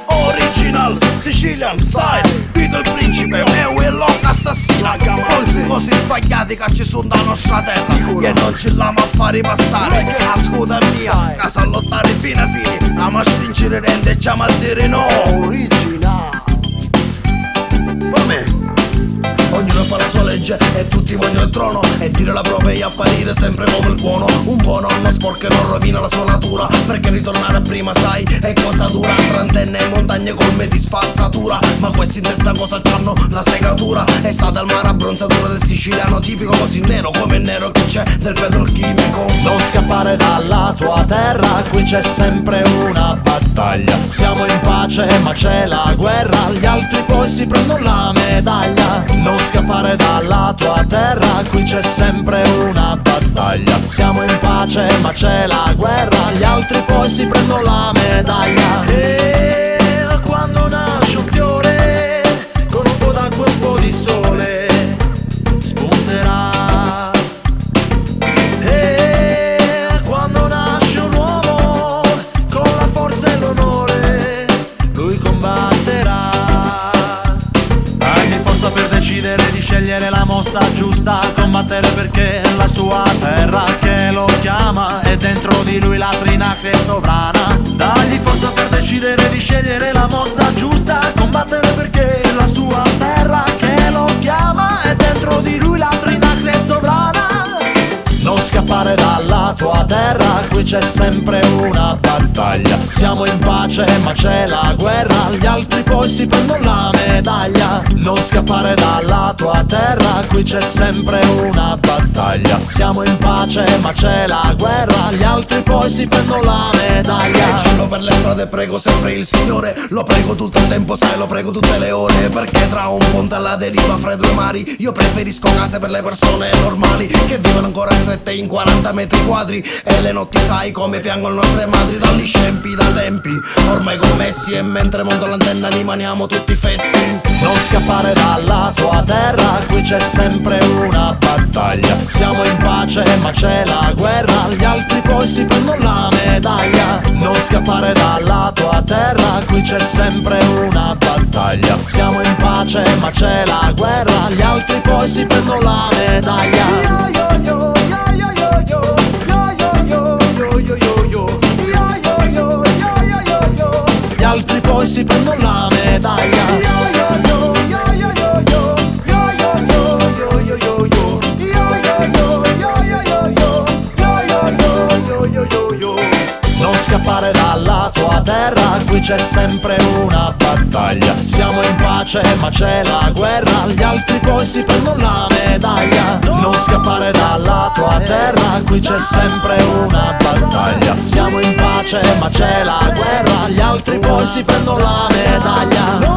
Original Sicilian style, Vito il principe, Meu e l'occa assassina. Oltre così sbagliati che ci sono da nostra terra, e non ci l'amo a fare passare. A scuola mia, casa a lottare fino a fine, a ma stringere rende e già a dire no. Original. Vabbè, ognuno fa la sua legge e tutti vogliono il trono, e dire la propria e apparire sempre come il buono. Un buon nonno sporco non rovina la sua natura, perché ritornare a prima sai è cosa dura. Trantenne e montagne colme di spazzatura, ma questi in testa cosa c'hanno? La segatura. È stata il mare abbronzatura del siciliano tipico, così nero come il nero che c'è del petrolchimico. Non scappare dalla tua terra, qui c'è sempre una battaglia. Siamo in pace ma c'è la guerra, gli altri poi si prendono la medaglia. Non scappare dalla tua terra, qui c'è sempre una battaglia. Siamo in pace ma c'è la guerra, gli altri poi si prendono la medaglia. E quando nasce un fiore, con un po' d'acqua e un po' di sole, spunterà. E quando nasce un uomo, con la forza e l'onore, lui combatterà. Hai forza per decidere di scegliere la mossa giusta, combattere perché la sua terra che lo chiama, e dentro di lui la trinace sovrana. Dagli forza per decidere di scegliere la mossa giusta, combattere perché la sua terra che lo chiama, e dentro di lui la trinace sovrana. Non scappare dalla tua terra, qui c'è sempre una battaglia. Siamo in pace ma c'è la guerra, gli altri poi si prendono la medaglia. Non scappare dalla tua terra, qui c'è sempre una battaglia. Siamo in pace ma c'è la guerra, gli altri poi si prendono la medaglia. E giro per le strade prego sempre il Signore, lo prego tutto il tempo sai, lo prego tutte le ore, perché tra un ponte alla deriva fra i due mari io preferisco case per le persone normali, che vivono ancora strette in 40 metri quadri, e le notti sai come piangono le nostre madri dagli scempi da tempi ormai commessi, e mentre monto l'antenna rimaniamo tutti fessi. Non scappare dalla tua terra, qui c'è sempre una battaglia. Siamo in pace ma c'è la guerra, gli altri poi si prendono la medaglia. Non scappare dalla tua terra, qui c'è sempre una battaglia. Siamo in pace ma c'è la guerra, gli altri poi si prendono la medaglia. Gli altri poi si prendono la medaglia. Non scappare dalla tua terra, qui c'è sempre una battaglia. Siamo in pace ma c'è la guerra, gli altri poi si prendono la medaglia. Non scappare dalla tua terra, qui c'è sempre una battaglia. Siamo in pace ma c'è la guerra, gli altri poi si prendono la medaglia.